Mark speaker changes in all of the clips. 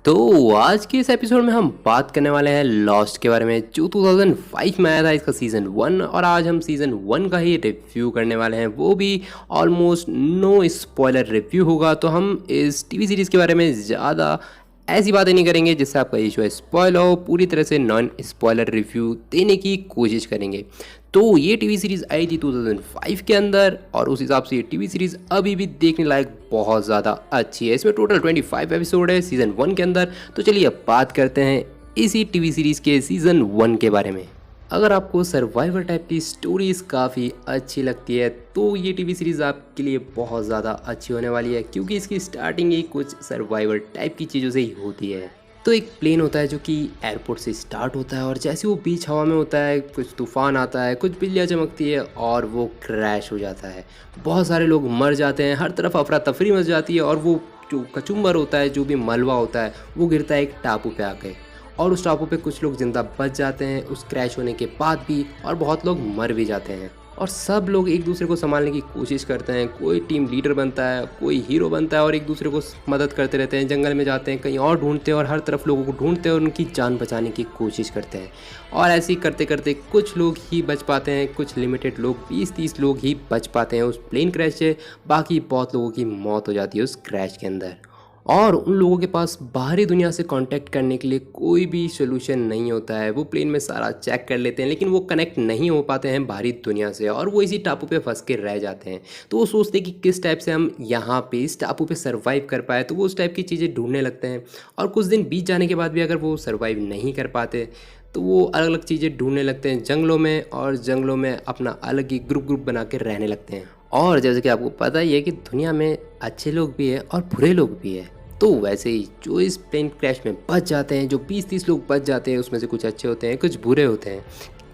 Speaker 1: तो आज के इस एपिसोड में हम बात करने वाले हैं लॉस्ट के बारे में जो 2005 में आया था इसका सीज़न 1। और आज हम सीज़न 1 का ही रिव्यू करने वाले हैं, वो भी ऑलमोस्ट नो स्पॉइलर रिव्यू होगा। तो हम इस टीवी सीरीज़ के बारे में ज़्यादा ऐसी बातें नहीं करेंगे जिससे आपका इशू है स्पॉइल हो, पूरी तरह से नॉन स्पॉइलर रिव्यू देने की कोशिश करेंगे। तो ये टीवी सीरीज़ आई थी 2005 के अंदर और उस हिसाब से ये टीवी सीरीज़ अभी भी देखने लायक बहुत ज़्यादा अच्छी है। इसमें टोटल 25 एपिसोड है सीज़न 1 के अंदर। तो चलिए अब बात करते हैं इसी टीवी सीरीज़ के सीज़न 1 के बारे में। अगर आपको सर्वाइवर टाइप की स्टोरीज़ काफ़ी अच्छी लगती है तो ये टीवी सीरीज़ आपके लिए बहुत ज़्यादा अच्छी होने वाली है, क्योंकि इसकी स्टार्टिंग ही कुछ सर्वाइवर टाइप की चीज़ों से ही होती है। तो एक प्लेन होता है जो कि एयरपोर्ट से स्टार्ट होता है और जैसे वो बीच हवा में होता है कुछ तूफ़ान आता है, कुछ बिजलियाँ चमकती है और वो क्रैश हो जाता है। बहुत सारे लोग मर जाते हैं, हर तरफ अफरा तफरी मच जाती है और वो जो कचुम्बर होता है, जो भी मलबा होता है, वो गिरता है एक टापू पे आके और उस टापू पे कुछ लोग जिंदा बच जाते हैं उस क्रैश होने के बाद भी, और बहुत लोग मर भी जाते हैं। और सब लोग एक दूसरे को संभालने की कोशिश करते हैं, कोई टीम लीडर बनता है, कोई हीरो बनता है और एक दूसरे को मदद करते रहते हैं। जंगल में जाते हैं, कहीं और ढूंढते हैं और हर तरफ लोगों को ढूंढते हैं और उनकी जान बचाने की कोशिश करते हैं। और ऐसे ही करते करते कुछ लोग ही बच पाते हैं, कुछ लिमिटेड लोग 20-30 लोग ही बच पाते हैं उस प्लेन क्रैश से। बाकी बहुत लोगों की मौत हो जाती है उस क्रैश के अंदर और उन लोगों के पास बाहरी दुनिया से कांटेक्ट करने के लिए कोई भी सोल्यूशन नहीं होता है। वो प्लेन में सारा चेक कर लेते हैं लेकिन वो कनेक्ट नहीं हो पाते हैं बाहरी दुनिया से और वो इसी टापू पे फंस के रह जाते हैं। तो वो सोचते हैं कि किस टाइप से हम यहाँ पे इस टापू पे सर्वाइव कर पाए, तो वो उस टाइप की चीज़ें ढूंढने लगते हैं। और कुछ दिन बीत जाने के बाद भी अगर वो सर्वाइव नहीं कर पाते तो वो अलग अलग चीज़ें ढूंढने लगते हैं जंगलों में, और जंगलों में अपना अलग ही ग्रुप बना के रहने लगते हैं। और जैसे कि आपको पता ही है कि दुनिया में अच्छे लोग भी है और बुरे लोग भी है। तो वैसे ही जो इस प्लेन क्रैश में बच जाते हैं, जो 20-30 लोग बच जाते हैं, उसमें से कुछ अच्छे होते हैं, कुछ बुरे होते हैं।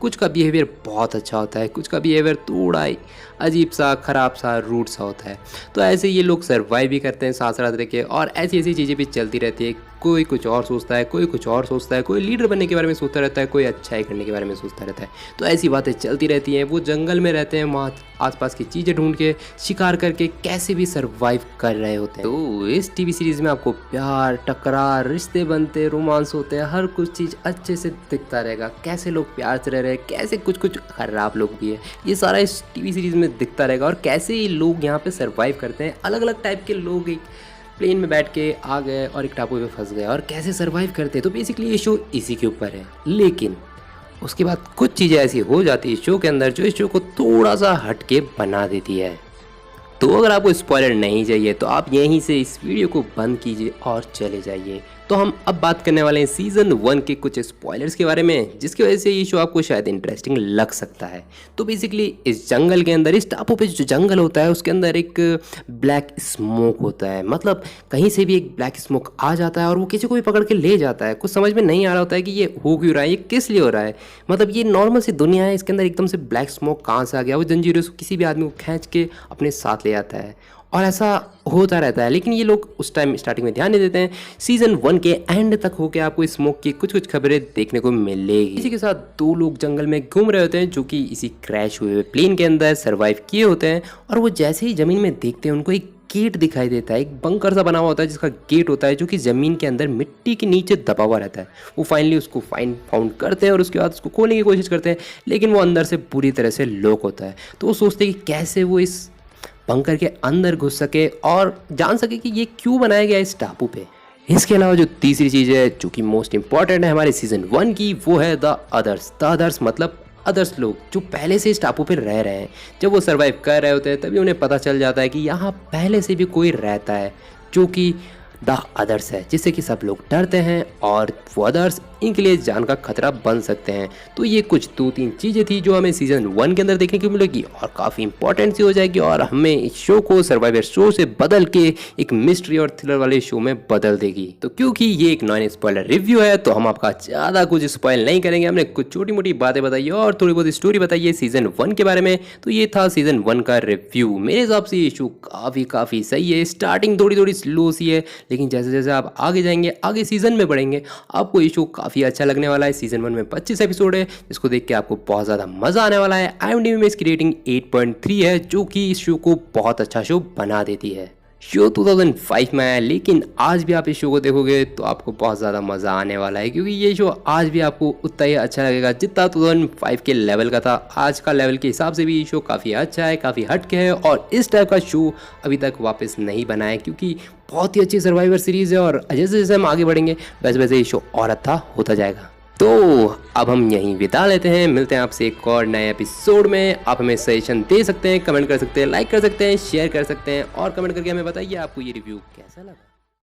Speaker 1: कुछ का बिहेवियर बहुत अच्छा होता है, कुछ का बिहेवियर थोड़ा ही अजीब सा, ख़राब सा, रूड सा होता है। तो ऐसे ये लोग सर्वाइव भी करते हैं साथ साथ रह के, और ऐसी ऐसी चीज़ें भी चलती रहती है। कोई कुछ और सोचता है, कोई कुछ और सोचता है, कोई लीडर बनने के बारे में सोचता रहता है, कोई अच्छाई करने के बारे में सोचता रहता है। तो ऐसी बातें चलती रहती हैं। वो जंगल में रहते हैं, वहाँ आसपास की चीज़ें ढूंढ के, शिकार करके कैसे भी सर्वाइव कर रहे होते हैं। तो इस टीवी सीरीज़ में आपको प्यार, टकरार, रिश्ते बनते, रोमांस होते हैं, हर कुछ चीज़ अच्छे से दिखता रहेगा। कैसे लोग प्यार से रह रहे हैं, कैसे कुछ कुछ खराब लोग भी है, ये सारा इस टीवी सीरीज़ में दिखता रहेगा। और कैसे ही लोग यहाँ पे सर्वाइव करते हैं, अलग अलग टाइप के लोग एक प्लेन में बैठ के आ गए और एक टापू पे फंस गए और कैसे सर्वाइव करते हैं। तो बेसिकली ये शो इसी के ऊपर है। लेकिन उसके बाद कुछ चीज़ें ऐसी हो जाती है शो के अंदर जो इस शो को थोड़ा सा हटके बना देती है। तो अगर आपको स्पॉइलर नहीं चाहिए तो आप यहीं से इस वीडियो को बंद कीजिए और चले जाइए। तो हम अब बात करने वाले हैं सीज़न 1 के कुछ स्पॉयलर्स के बारे में, जिसकी वजह से ये शो आपको शायद इंटरेस्टिंग लग सकता है। तो बेसिकली इस जंगल के अंदर, इस टापू पे जो जंगल होता है उसके अंदर एक ब्लैक स्मोक होता है। मतलब कहीं से भी एक ब्लैक स्मोक आ जाता है और वो किसी को भी पकड़ के ले जाता है। कुछ समझ में नहीं आ रहा होता है कि ये हो क्यों रहा है, ये किस लिए हो रहा है। मतलब ये नॉर्मल सी दुनिया है, इसके अंदर एकदम से ब्लैक स्मोक कहाँ से आ गया। वो जंजीरों से किसी भी आदमी को खींच के अपने साथ ले आता है और ऐसा होता रहता है। लेकिन ये लोग उस टाइम स्टार्टिंग में ध्यान नहीं देते हैं। सीज़न 1 के एंड तक होके आपको स्मोक की कुछ कुछ खबरें देखने को मिलेगी। इसी के साथ दो लोग जंगल में घूम रहे होते हैं जो कि इसी क्रैश हुए प्लेन के अंदर सर्वाइव किए होते हैं। और वो जैसे ही ज़मीन में देखते हैं उनको एक गेट दिखाई देता है, एक बंकर सा बना हुआ होता है जिसका गेट होता है, जो कि ज़मीन के अंदर मिट्टी के नीचे दबा हुआ रहता है। वो फाइनली उसको फाउंड करते हैं और उसके बाद उसको खोलने की कोशिश करते हैं, लेकिन वो अंदर से बुरी तरह से लॉक होता है। तो वो सोचते हैं कि कैसे वो इस बंकर के अंदर घुस सके और जान सके कि ये क्यों बनाया गया इस टापू पे। इसके अलावा जो तीसरी चीज़ है जो कि मोस्ट इंपॉर्टेंट है हमारे सीज़न 1 की, वो है द अदर्स। द अदर्स मतलब अदर्स लोग जो पहले से इस टापू पे रह रहे हैं। जब वो सर्वाइव कर रहे होते हैं तभी उन्हें पता चल जाता है कि यहाँ पहले से भी कोई रहता है जो कि द अदर्स है, जिससे कि सब लोग डरते हैं और वो अदर्स इनके लिए जान का खतरा बन सकते हैं। तो ये कुछ 2-3 चीज़ें थी जो हमें सीज़न 1 के अंदर देखने को मिलेगी और काफ़ी इंपॉर्टेंट सी हो जाएगी और हमें इस शो को सर्वाइवर शो से बदल के एक मिस्ट्री और थ्रिलर वाले शो में बदल देगी। तो क्योंकि ये एक नॉन स्पॉइलर रिव्यू है तो हम आपका ज़्यादा कुछ स्पॉइल नहीं करेंगे। हमने कुछ छोटी मोटी बातें बताई और थोड़ी बहुत स्टोरी बताई है सीज़न 1 के बारे में। तो ये था सीज़न 1 का रिव्यू। मेरे हिसाब से ये शो काफ़ी सही है। स्टार्टिंग थोड़ी स्लो सी है, लेकिन जैसे जैसे आप आगे जाएंगे, आगे सीज़न में बढ़ेंगे, आपको ये शो काफ़ी अच्छा लगने वाला है। सीज़न 1 में 25 एपिसोड है जिसको देख के आपको बहुत ज़्यादा मज़ा आने वाला है। IMDb में इसकी रेटिंग 8.3 है जो कि इस शो को बहुत अच्छा शो बना देती है। शो 2005 में आया, लेकिन आज भी आप इस शो को देखोगे तो आपको बहुत ज़्यादा मज़ा आने वाला है, क्योंकि ये शो आज भी आपको उतना ही अच्छा लगेगा जितना 2005 के लेवल का था। आज का लेवल के हिसाब से भी ये शो काफ़ी अच्छा है, काफ़ी हटके है, और इस टाइप का शो अभी तक वापस नहीं बना है, क्योंकि बहुत ही अच्छी सर्वाइवर सीरीज़ है, और जैसे जैसे हम आगे बढ़ेंगे वैसे वैसे ये शो और अच्छा होता जाएगा। तो अब हम यहीं बिता लेते हैं, मिलते हैं आपसे एक और नए एपिसोड में। आप हमें सजेशन दे सकते हैं, कमेंट कर सकते हैं, लाइक कर सकते हैं, शेयर कर सकते हैं, और कमेंट करके हमें बताइए आपको ये रिव्यू कैसा लगा।